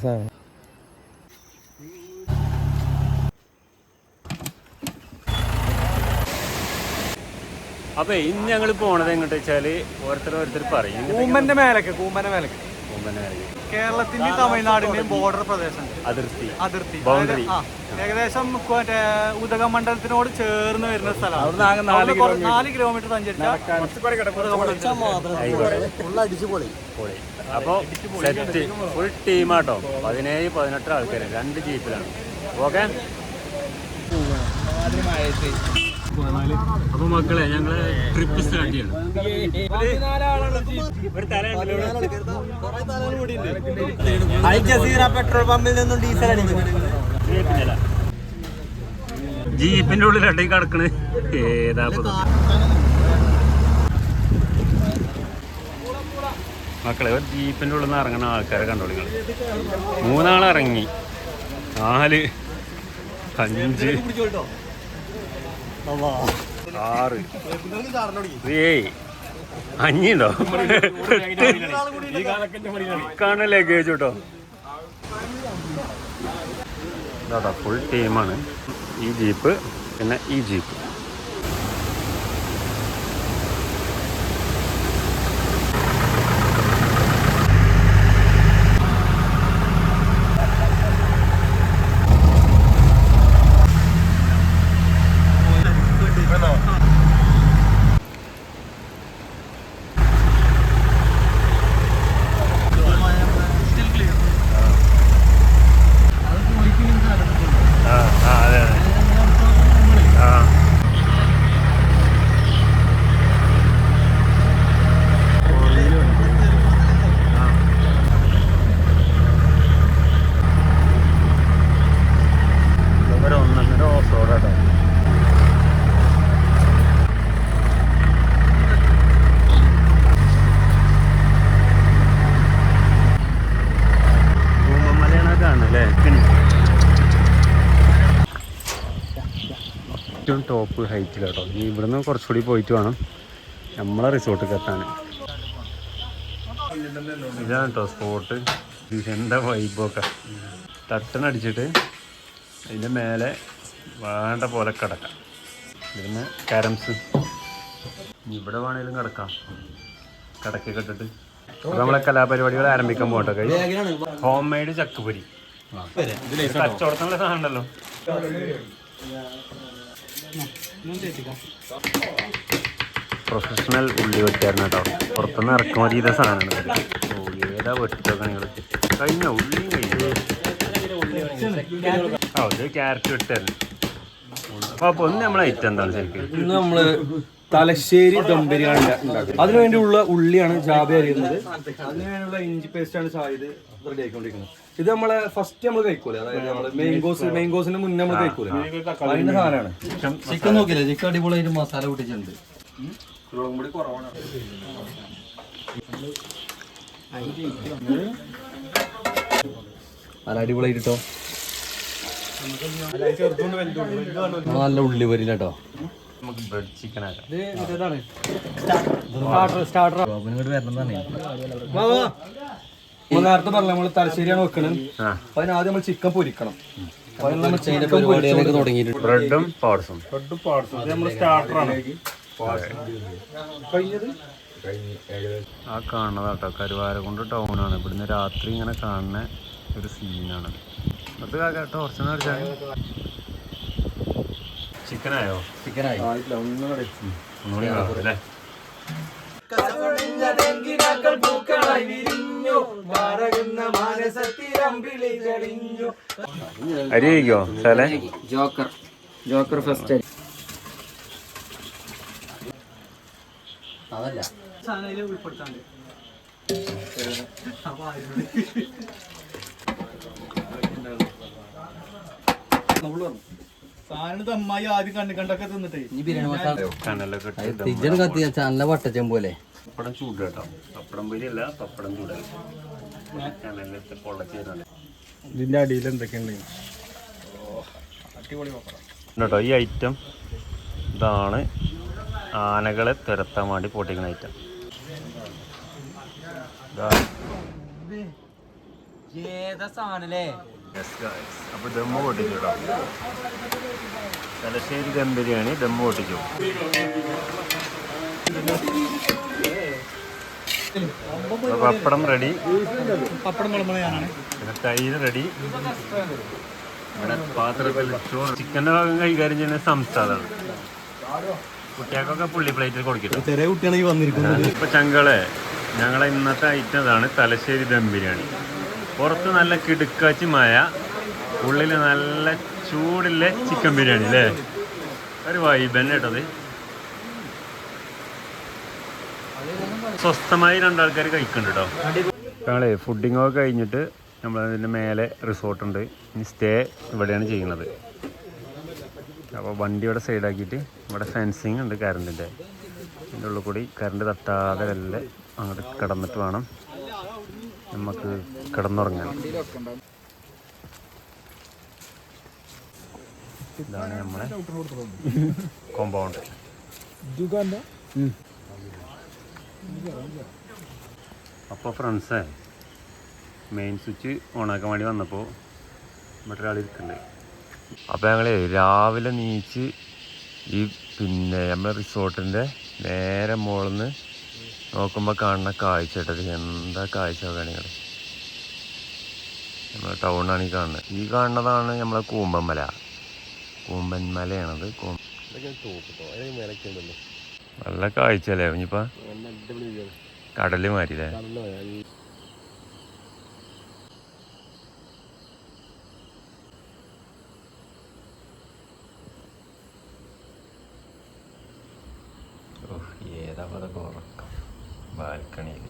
സാധനം. അപ്പൊ ഇന്ന് ഞങ്ങൾ പോണത് എങ്ങോട്ട് വെച്ചാല് ഓരോരുത്തർ പറയും കൂമ്പന്റെ മേലക്ക് കേരളത്തിന്റെയും തമിഴ്നാടിന്റെയും ബോർഡർ പ്രദേശം, അതിർത്തി ബൗണ്ടറി ഏകദേശം മറ്റേ ഉദകമണ്ഡലത്തിനോട് ചേർന്ന് വരുന്ന സ്ഥലമാണ്. 4 കിലോമീറ്റർ സഞ്ചരിച്ചാൽ അപ്പൊ സെറ്റ് ഫുൾ ടീമാട്ടോ. 17-18 ആൾക്കാർ 2 ജീപ്പിലാണ്. ഓക്കെ. അപ്പൊ മക്കളെ ഞങ്ങള് ട്രിപ്പ് സ്റ്റാർട്ട് ചെയ്യണം. പെട്രോൾ പമ്പിൽ നിന്നും ഡീസൽ അടിക്കുന്നു. ജീപ്പിന്റെ ഉള്ളിൽ അടങ്ങി കിടക്കണ്. ഏതാ മക്കളെ ഒരു ജീപ്പിന്റെ ഉള്ളിൽ നിന്ന് ഇറങ്ങുന്ന ആൾക്കാരെ കണ്ടോളി നിങ്ങൾ. 3 ആൾ ഇറങ്ങി, 4, 5, 6, 7, 5 ഉണ്ടോ? കാണ ലഗേജ് കേട്ടോ. ഇതാ ഫുൾ ടീമാണ്. ഈ ജീപ്പ് പിന്നെ ഈ ജീപ്പ്. ഏറ്റവും ടോപ്പ് ഹൈറ്റിലാട്ടോ. ഇനി ഇവിടുന്ന് കുറച്ചുകൂടി പോയിട്ട് വേണം നമ്മളെ റിസോർട്ടിൽ എത്താൻ. ഇതാണ് കേട്ടോ സ്പോട്ട്. എന്താ വൈബൊക്കെ. തട്ടനടിച്ചിട്ട് അതിൻ്റെ മേലെ വേണ്ട പോലെ കിടക്കാം. പിന്നെ കാരംസ് ഇവിടെ വേണേലും കിടക്കാം. കിടക്കൊക്കെ ഇട്ടിട്ട് നമ്മളെ കലാപരിപാടികൾ ആരംഭിക്കാൻ പോകട്ടോ. ഹോം മെയ്ഡ് ചക്കുപൊരി കച്ചവടത്തിനുള്ള സാധനം ഉണ്ടല്ലോ. പ്രൊഫഷണൽ ഉള്ളി വെക്കായിരുന്നു കേട്ടോ. പുറത്തുനിന്ന് ഇറക്കുമതി ചെയ്ത സാധനമാണ്. ഏതാ വെട്ടൊക്കെ നിങ്ങൾ കഴിഞ്ഞ ഉള്ളിയും കഴിഞ്ഞു. അത് ക്യാരറ്റ് വെട്ടായിരുന്നു. അപ്പൊ ഒന്ന് നമ്മളെ ഐറ്റം എന്താണ് ശരിക്കും? ഇന്ന് നമ്മള് തലശ്ശേരി ദം ബിരിയാണി ഉണ്ടാക്കുന്നത്. അതിനുവേണ്ടിയുള്ള ഉള്ളിയാണ് ജാബി അരിയുന്നത്. അതിനുവേണ്ടിയുള്ള ഇഞ്ചി പേസ്റ്റാണ് ഷാഹിദ് റെഡി ആയിക്കൊണ്ടിരിക്കുന്നത്. ഇത് നമ്മളെ ഫസ്റ്റ് നമ്മൾ കഴിക്കൂലേ, അതായത് നമ്മള് മെയിൻകോസിന് മുന്നേ നമ്മൾ കഴിക്കൂലേ, അതിന്റെ സാധനമാണ്. ചിക്കൻ നോക്കില്ലേ, ചിക്കൻ അടിപൊളിയായിട്ട് മസാല പൊട്ടിച്ചിട്ടുണ്ട്. നല്ല അടിപൊളിയായിട്ടോ. നല്ല ഉള്ളി വരില്ല കേട്ടോ. നമുക്ക് ബ്രെഡ് ചിക്കൻ ആക്കാം. നേരത്തെ പറഞ്ഞ നമ്മള് തലശ്ശേരിയാണ് വെക്കണത്. അപ്പൊ അതിനാദ്യം നമ്മൾ ചിക്കൻ പൊരിക്കണം. ബ്രെഡും പാർട്സും ആ കാണുന്നതാട്ടോ കരുവാരക്കുണ്ട് ടൗണാണ്. ഇവിടുന്ന് രാത്രി ഇങ്ങനെ കാണുന്ന ഒരു സീനാണ് അത്. കേട്ടോ കുറച്ചെന്ന് അടിച്ചാൽ ചിക്കനായോ? ചിക്കനായി ഒന്നുകൂടി അല്ലേ? അരി കഴിക്കോ സാലേ? ജോക്കർ ഫസ്റ്റ് അതല്ല ഉൾപ്പെടുത്താണ്ട് സാധനം അമ്മായി ആദ്യം കണ്ടൊക്കെ തിന്നിട്ടേ നല്ല വട്ടച്ചം പോലെ പപ്പടം ചൂട് കേട്ടോ. പപ്പടം പൊരിയല്ല, പപ്പടം ചൂടല്ല. കനലത്തെ പൊള്ളച്ചേരാണ്. ഇതിന്റെ അടിയിൽ എന്തൊക്കെയുണ്ട് കേട്ടോ ഈ ഐറ്റം. ഇതാണ് ആനകളെ തുരത്താൻ വേണ്ടി പൊട്ടിക്കുന്ന ഐറ്റം. ഏതാ സാധനല്ലേ? അപ്പോൾ ദമ്മ് പൊട്ടിച്ചു കേട്ടോ. തലശ്ശേരി ദം ബിരിയാണി ദമ്മ് പൊട്ടിച്ചു. പപ്പടം റെഡി, പിന്നെ തൈര് റെഡി. ഇവിടെ പാത്രത്തിൽ ചോറ്. ചിക്കൻ്റെ ഭാഗം കൈകാര്യം ചെയ്യുന്ന സംസ്ഥാനമാണ്. കുട്ടികൾക്കൊക്കെ പുള്ളി പ്ലേറ്റിൽ കൊടുക്കില്ല. ചെറിയ കുട്ടിയാണെങ്കിൽ വന്നിരിക്കുന്നത്. ഇപ്പം ചങ്കളെ ഞങ്ങളെ ഇന്നത്തെ ഐറ്റം ഇതാണ്, തലശ്ശേരി ദം ബിരിയാണി. പുറത്ത് നല്ല കിടുക്കാച്ചി മായ, ഉള്ളിൽ നല്ല ചൂടിലെ ചിക്കൻ ബിരിയാണി അല്ലേ? ഒരു വൈബ് തന്നെ കേട്ടത്. സ്വസ്ഥമായി രണ്ടാൾക്കാർ കഴിക്കുന്നുണ്ട് കേട്ടോ. ഞങ്ങളെ ഫുഡിങ്ങൊക്കെ കഴിഞ്ഞിട്ട് നമ്മളതിൻ്റെ മേലെ റിസോർട്ടുണ്ട്. ഇനി സ്റ്റേ ഇവിടെയാണ് ചെയ്യുന്നത്. അപ്പോൾ വണ്ടി ഇവിടെ സൈഡാക്കിയിട്ട് ഇവിടെ ഫെൻസിങ് ഉണ്ട് കറണ്ടിൻ്റെ. അതിൻ്റെ ഉള്ളിൽ കൂടി കറണ്ട് തട്ടാതെ വല്ല അങ്ങോട്ട് കിടന്നിട്ട് വേണം നമുക്ക് കിടന്നുറങ്ങാൻ. ഇതാണ് നമ്മളെ കോമ്പൗണ്ട്. അപ്പോൾ ഫ്രണ്ട്സേ, മെയിൻ സ്വിച്ച് ഓണാക്കാൻ വേണ്ടി വന്നപ്പോൾ ഇവിടെ ഒരാൾ ഇരിക്കുന്നുണ്ട്. അപ്പോൾ ഞങ്ങൾ രാവിലെ നീച്ച് ഈ നമ്മുടെ റിസോർട്ടിൻ്റെ നേരെ മുകളിൽ നിന്ന് നോക്കുമ്പോൾ കാണുന്ന കാഴ്ച കേട്ടത്. എന്താ കാഴ്ച നോക്കുകയാണെങ്കിൽ നമ്മളെ ടൗണാണ് ഈ കാണുന്നത്. ഈ കാണുന്നതാണ് നമ്മളെ കൂമ്പൻമലയാണത്. നല്ല കാഴ്ച അല്ലേ? ഇനിയിപ്പോൾ കടല് മാറിയില്ലേ? ഏതാ അതൊക്കെ ഉറക്കം ബാൽക്കണിയിൽ.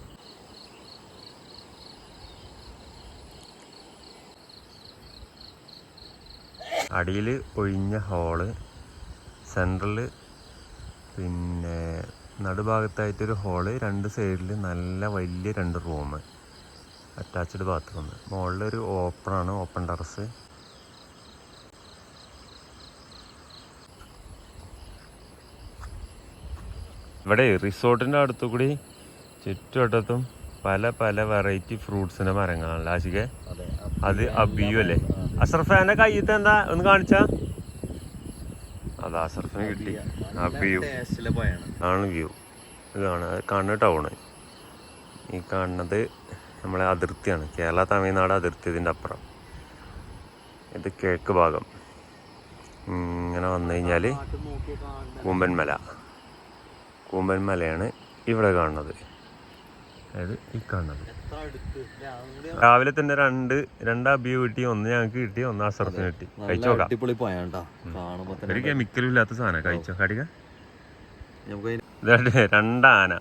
അടിയിൽ ഒഴിഞ്ഞ ഹാള്, സെൻട്രൽ പിന്നെ നടുഭാഗത്തായിട്ടൊരു ഹാള്, രണ്ട് സൈഡിൽ നല്ല വലിയ 2 റൂം, അറ്റാച്ച്ഡ് ബാത്റൂം. മുകളിലൊരു ഓപ്പണാണ്, ഓപ്പൺ ടെറസ്. ഇവിടെ റിസോർട്ടിൻ്റെ അടുത്തു കൂടി ചുറ്റുവട്ടത്തും പല പല വെറൈറ്റി ഫ്രൂട്ട്സിൻ്റെ മരങ്ങളാണല്ലോ ആശികെ. അത് അബിയു അല്ലേ? അഷറഫാൻ്റെ കയ്യത്ത് എന്താ ഒന്ന് കാണിച്ചാ? അത് അഷറഫിന് കിട്ടി. അബിയു ആണ് വ്യൂ. ഇതാണ് കാണുന്ന ടൗണ്. ഈ കാണുന്നത് നമ്മളെ അതിർത്തിയാണ്, കേരള തമിഴ്നാട് അതിർത്തി. ഇതിൻ്റെ അപ്പുറം ഇത് കിഴക്ക് ഭാഗം. ഇങ്ങനെ വന്നു കഴിഞ്ഞാൽ കൂമ്പൻമലയാണ് ഇവിടെ കാണുന്നത്. അതായത് ഈ കാണുന്നത് രാവിലെ തന്നെ രണ്ട് അബിയു കിട്ടി. ഒന്ന് ഞങ്ങൾക്ക് കിട്ടി, ഒന്ന് അസറത്തിന് കിട്ടി. കഴിച്ചു നോക്കാം. ഒരു കെമിക്കലും ഇല്ലാത്ത സാധനം. കഴിച്ചോ കടിക. രണ്ടാനെ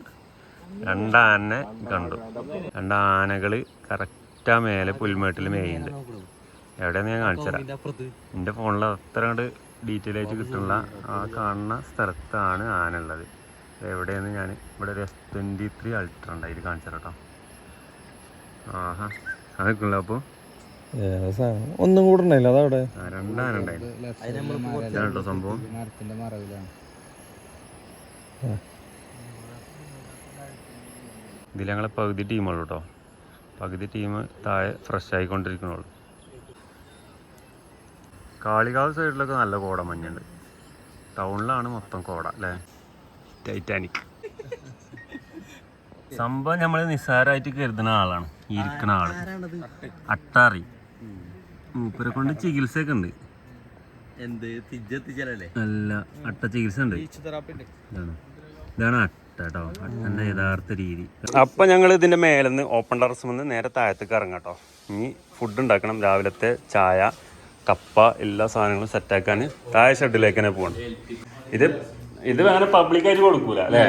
കണ്ടു. 2 ആനകൾ കറക്റ്റാ മേലെ പുൽമേട്ടിൽ മേയുന്നുണ്ട്. എവിടെയാന്ന് ഞാൻ കാണിച്ചു തരാം. എൻ്റെ ഫോണിൽ അത്ര കണ്ട് ഡീറ്റെയിൽ ആയിട്ട് കിട്ടുന്നില്ല. ആ കാണുന്ന സ്ഥലത്താണ് ആന ഉള്ളത്. എവിടെയെന്ന് ഞാൻ ഇവിടെ ഒരു S23 അൾട്ര ഉണ്ട്, അതിൽ കാണിച്ചു തരാം കേട്ടോ. ആഹാ, അതൊക്കെയുള്ള. അപ്പോൾ ഒന്നും കൂടെ ഉണ്ടായില്ല അതവിടെ. 2 ആന ഉണ്ടായിരുന്നു സംഭവം. ഇതിൽ ഞങ്ങളെ പകുതി ടീമുള്ളൂ കേട്ടോ. പകുതി ടീം താഴെ ഫ്രഷ് ആയിക്കൊണ്ടിരിക്കണുള്ളൂ. കാളികാവ് സൈഡിലൊക്കെ നല്ല കോട മഞ്ഞുണ്ട്. ടൗണിലാണ് മൊത്തം കോട അല്ലേ? ടൈറ്റാനിക് സംഭവം. നമ്മൾ നിസ്സാരമായിട്ട് കരുതുന്ന ആളാണ് ഇരിക്കുന്ന ആള്. അട്ടാറി മൂപ്പരെ കൊണ്ട് ചികിത്സയൊക്കെ ഉണ്ട്. നല്ല അട്ട ചികിത്സ ഉണ്ട്. ഇതാണ് അട്ട കേട്ടോ, അട്ടൻ്റെ യഥാർത്ഥ രീതി. അപ്പം ഞങ്ങൾ ഇതിൻ്റെ മേലെ നിന്ന് ഓപ്പൺ ടെറസ് വന്ന് നേരെ താഴത്തേക്ക് ഇറങ്ങാം കേട്ടോ. ഇനി ഫുഡ് ഉണ്ടാക്കണം. രാവിലത്തെ ചായ, കപ്പ, എല്ലാ സാധനങ്ങളും സെറ്റാക്കാൻ താഴെ ഷെഡിലേക്ക് തന്നെ പോകണം. ഇത് വേറെ പബ്ലിക്കായിട്ട് കൊടുക്കൂല അല്ലേ?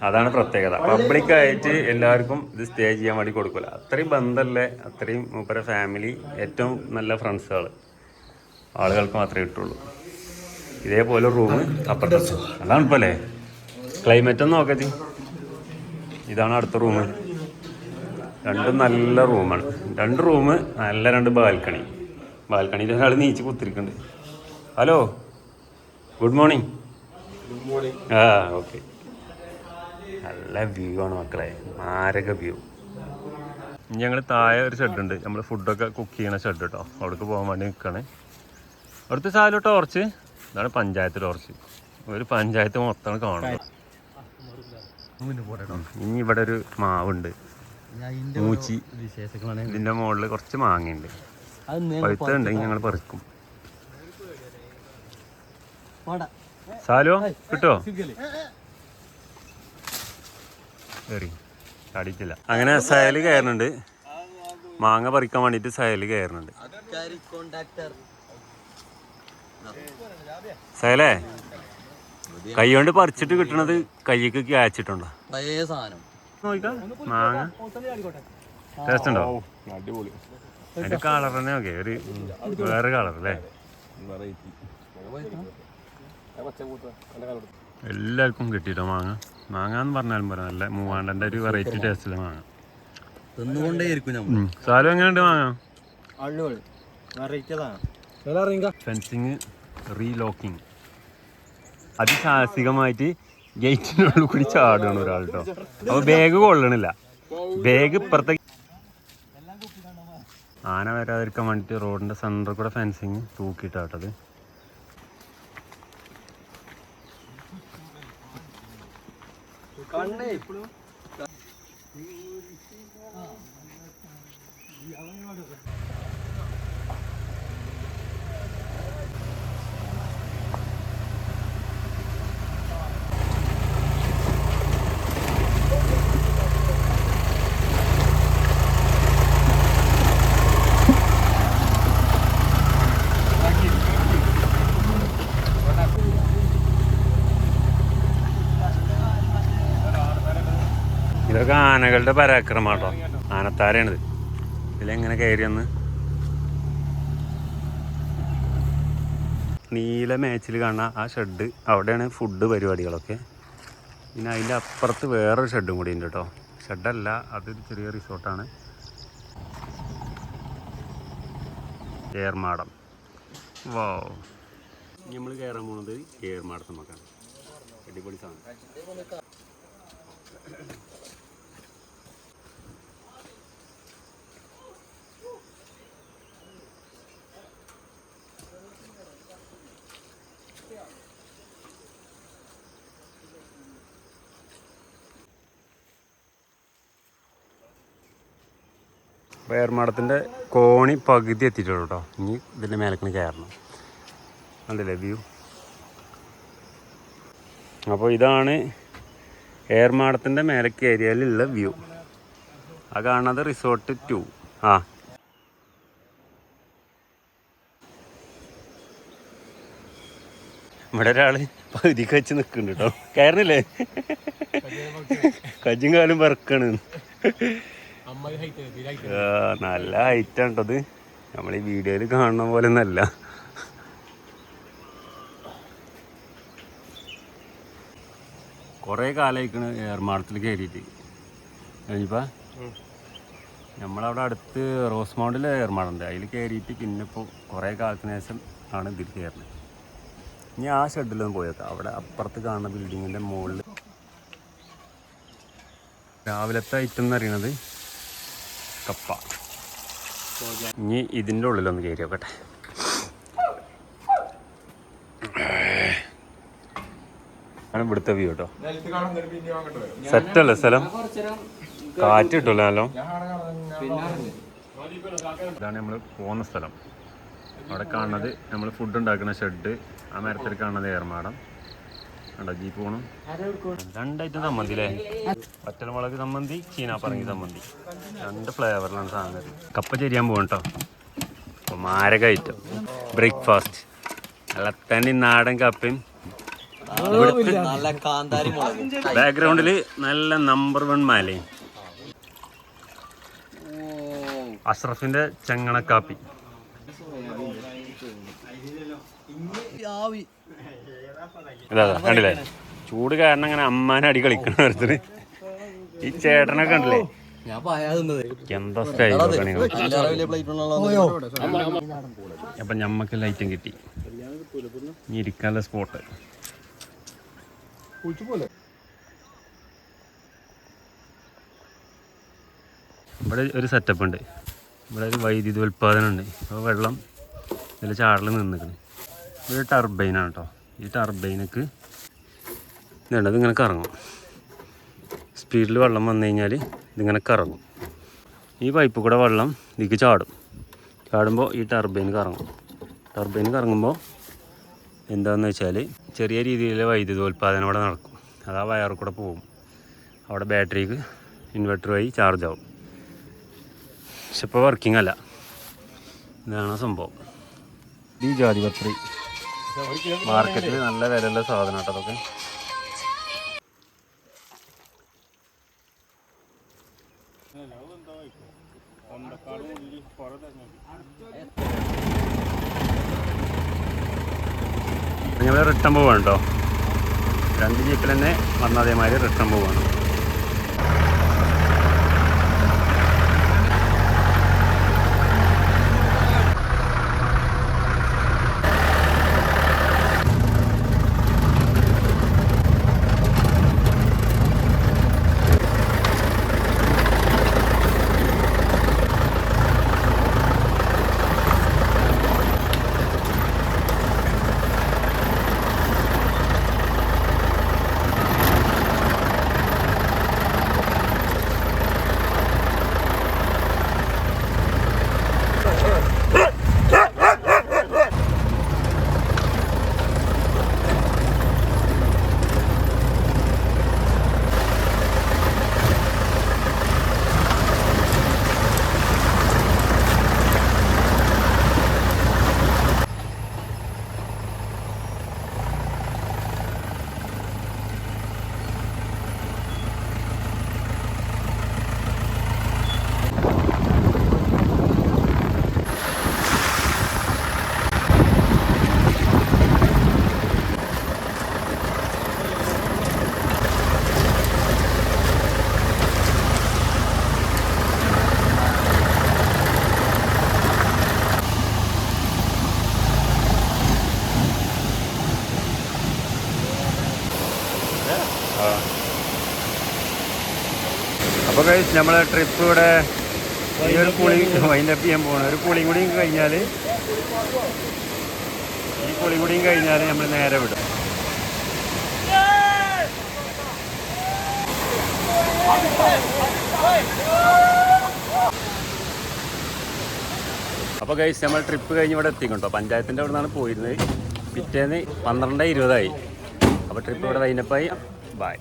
അതാണ് പ്രത്യേകത. പബ്ലിക്കായിട്ട് എല്ലാവർക്കും ഇത് സ്റ്റേ ചെയ്യാൻ വേണ്ടി കൊടുക്കൂല. അത്രയും ബന്ധമല്ലേ, അത്രയും മൂപ്പരെ ഫാമിലി, ഏറ്റവും നല്ല ഫ്രണ്ട്സുകൾ, ആളുകൾക്ക് മാത്രമേ കിട്ടുള്ളൂ. ഇതേപോലെ റൂം അപ്പുറത്ത്. അതാണ് ഇപ്പോൾ അല്ലേ ക്ലൈമറ്റ് ഒന്ന് നോക്കത്തി. ഇതാണ് അടുത്ത റൂം. രണ്ടും നല്ല റൂമാണ്. 2 റൂം, നല്ല 2 ബാൽക്കണി. ബാൽക്കണിയിൽ ഒരാൾ നീച്ച് കുത്തിരിക്കുന്നുണ്ട്. Hello, good morning. ആ ഓക്കെ. നല്ല വ്യൂ ആണ് മക്കളെ, മാരക വ്യൂ. ഇനി ഞങ്ങൾ താഴെ ഒരു ഷെഡുണ്ട്, നമ്മൾ ഫുഡൊക്കെ കുക്ക് ചെയ്യണ ഷെഡ് കേട്ടോ. അവിടേക്ക് പോകാൻ വേണ്ടി നിൽക്കുകയാണ്. അവിടുത്തെ സാധനം ടോർച്ച്, ഇതാണ് പഞ്ചായത്ത് ടോർച്ച്. ഒരു പഞ്ചായത്ത് മൊത്തം കാണും. ഇനി ഇവിടെ ഒരു മാവുണ്ട്, മൂച്ചി. ഇതിൻ്റെ മുകളിൽ കുറച്ച് മാങ്ങയുണ്ട്, പഴുത്തുണ്ട്. ഞങ്ങൾ പറിക്കും. സാലോ കിട്ടോ? കയറി ചാടിയിട്ടില്ല. അങ്ങനെ സയല് കയറുന്നുണ്ട്, മാങ്ങ പറിക്കാൻ വേണ്ടിയിട്ട് സയല് കയറുന്നുണ്ട്. സയലേ, കൈ കൊണ്ട് പറിച്ചിട്ട് കിട്ടണത് കൈക്ക് ക്യാച്ചിട്ടുണ്ടോ? മാങ്ങ ടേസ്റ്റ് ഉണ്ടോ? അതിന്റെ കളർ തന്നെ ഓക്കെ, ഒരു വേറെ കളർ അല്ലേ? എല്ലാവർക്കും കിട്ടിയിട്ടോ മാങ്ങ. മാങ്ങ എന്ന് പറഞ്ഞാലും പറയാം, നല്ല മൂവാണ്ടൻ്റെ ഒരു വെറൈറ്റി ടേസ്റ്റിലെ മാങ്ങ. സാലും എങ്ങനെയുണ്ട് മാങ്ങ? ഫെൻസിങ് റീലോക്കിങ്, അതിസാഹസികമായിട്ട് ഗേറ്റിനുള്ളിൽ കൂടി ചാടുകയാണ് ഒരാൾ കേട്ടോ. അപ്പൊ ബാഗ് കൊള്ളണില്ല, ബാഗ് ഇപ്പുറത്തേക്ക്. ആന വരാതിരിക്കാൻ വേണ്ടിയിട്ട് റോഡിന്റെ സെന്ററിൽ കൂടെ ഫെൻസിങ് തൂക്കിയിട്ടാട്ടത്. ഇതൊക്കെ ആനകളുടെ പരാക്രമാട്ടോ, ആനത്താരാണിത്. ഇതിലെങ്ങനെ കയറിയെന്ന്. നീല മാച്ചിൽ കാണുന്ന ആ ഷെഡ്, അവിടെയാണ് ഫുഡ് പരിപാടികളൊക്കെ. പിന്നെ അതിൻ്റെ അപ്പുറത്ത് വേറൊരു ഷെഡും കൂടി ഉണ്ട് കേട്ടോ. ഷെഡല്ല, അതൊരു ചെറിയ റിസോർട്ടാണ്. ഏർമാടം. വാ, നമ്മൾ കയറാൻ പോകുന്നത് ഏർമാടത്തുമ്മക്കാണ്. അടിപൊളി സാധനം. ഏർമാടത്തിൻ്റെ കോണി പകുതി എത്തിയിട്ടുള്ളൂ കേട്ടോ. ഇനി ഇതിൻ്റെ മേലക്കിന് കയറണം. കണ്ടില്ലേ വ്യൂ? അപ്പോൾ ഇതാണ് ഏർമാടത്തിൻ്റെ മേലക്ക് ഏരിയയിലുള്ള വ്യൂ. ആ കാണുന്നത് റിസോർട്ട് 2. ആ, ഇവിടെ ഒരാൾ പകുതിക്ക് വെച്ച് നിൽക്കുന്നുണ്ട് കേട്ടോ. കയറുന്നില്ലേ? കജ്ജും കാലും പറക്കാണ്. നല്ല ഹൈറ്റാണ് കേട്ടത്, നമ്മൾ ഈ വീഡിയോയിൽ കാണുന്ന പോലെ ഒന്നല്ല. കുറേ കാലമായിക്കണ് ഏർമാടത്തിൽ കയറിയിട്ട്. കഴിഞ്ഞപ്പോൾ നമ്മളവിടെ അടുത്ത് റോസ് മൗണ്ടിൽ ഏർമാടുണ്ട്, അതിൽ കയറിയിട്ട് പിന്നെ ഇപ്പോൾ കുറേ കാലത്തിന് ശേഷം ആണ് ഇതിൽ കയറുന്നത്. ഇനി ആ ഷെഡിലൊന്നും പോയേക്കാം. അവിടെ അപ്പുറത്ത് കാണുന്ന ബിൽഡിങ്ങിൻ്റെ മുകളിൽ രാവിലത്തെ ഐറ്റം എന്ന് പറയുന്നത് കപ്പ. ഇനി ഇതിൻ്റെ ഉള്ളിലൊന്ന് കയറി നോക്കട്ടെ. ആണ് ഇവിടുത്തെ വ്യൂ കേട്ടോ. സെറ്റല്ലേ സ്ഥലം? കാറ്റ് കിട്ടുമല്ലോ നല്ലോ. ഇതാണ് നമ്മൾ പോകുന്ന സ്ഥലം. അവിടെ കാണുന്നത് നമ്മൾ ഫുഡ് ഉണ്ടാക്കുന്ന ഷെഡ്, ആ മരത്തിൽ കാണുന്നത് ഏർമാടം. കണ്ടോ ജീപ്പ് പോകണം. 2 ഐറ്റം സമ്മന്തി അല്ലേ? വറ്റൽമുളക് സമ്മന്തി, ചീനാപ്പറങ്ങി സമ്മന്തി, 2 ഫ്ലേവറിലാണ് സാധനം. കപ്പ ചെരിയാൻ പോകണം കേട്ടോ. അപ്പോൾ മാരക ഐറ്റം ബ്രേക്ക്ഫാസ്റ്റ്. നല്ല തനി നാടൻ കപ്പയും ബാക്ക്ഗ്രൗണ്ടിൽ നല്ല നമ്പർ 1 മാലയും. അഷ്റഫിന്റെ ചെങ്ങണക്കാപ്പി. കണ്ടില്ലേ? ചൂട് കാരണം അങ്ങനെ അമ്മാനെ അടി കളിക്കണ ഓരോരുത്തര്. ഈ ചേട്ടനൊക്കെ കണ്ടില്ലേ? എന്താ സ്റ്റൈൽ. അപ്പൊ ഞമ്മക്ക് ലൈറ്റും കിട്ടി. ഇനി ഇരിക്കാനുള്ള സ്പോട്ട്. ഇവിടെ ഒരു സെറ്റപ്പ് ഉണ്ട്. ഇവിടെ ഒരു വൈദ്യുതി ഉൽപ്പാദനം ഉണ്ട്. അപ്പോൾ വെള്ളം ഇതിൽ ചാടൽ നിന്നിക്കണം. ഒരു ടർബൈനാണ് കേട്ടോ. ഈ ടർബൈനക്ക് ഇതുണ്ട്, ഇതിങ്ങനെ കറങ്ങും. സ്പീഡിൽ വെള്ളം വന്നു കഴിഞ്ഞാൽ ഇതിങ്ങനെ കറങ്ങും. ഈ പൈപ്പ് കൂടെ വെള്ളം ഇതിലേക്ക് ചാടുമ്പോൾ ഈ ടർബൈൻ കറങ്ങും. ടർബൈൻ കറങ്ങുമ്പോൾ എന്താണെന്ന് വെച്ചാൽ ചെറിയ രീതിയിലുള്ള വൈദ്യുതോൽപാദനം അവിടെ നടക്കും. അത് ആ വയറിൽ കൂടെ പോകും. അവിടെ ബാറ്ററിക്ക് ഇൻവെർട്ടർ വഴി ചാർജ് ആവും. പക്ഷെ ഇപ്പോൾ വർക്കിംഗ് അല്ല. ഇതാണ് സംഭവം. ഈ ജാതിപത്രി മാർക്കറ്റിൽ നല്ല വിലയുള്ള സാധനം കേട്ടോ അതൊക്കെ. ഞങ്ങൾ റിട്ടേൺ പോവാണ് കേട്ടോ. 2 ജീപ്പിൽ തന്നെ വന്ന അതേമാതിരി റിട്ടേൺ പോവാണ്. അപ്പോൾ ഗൈസ് നമ്മളെ ട്രിപ്പ് ഇവിടെ ഈ ഒരു കൂളിംഗ് വൈൻഡപ്പ് ചെയ്യാൻ പോകണം. ഒരു കൂളിംഗ് കൂടിയും കഴിഞ്ഞാൽ നമ്മൾ നേരെ വിടും. അപ്പോൾ ഗൈസ് നമ്മൾ ട്രിപ്പ് കഴിഞ്ഞ് ഇവിടെ എത്തിക്കണ്ടോ. പഞ്ചായത്തിൻ്റെ അവിടെ നിന്നാണ് പോയിരുന്നത്. പിറ്റേന്ന് 12:20 അപ്പോൾ ട്രിപ്പ് ഇവിടെ വൈൻഡപ്പായി. ബൈ.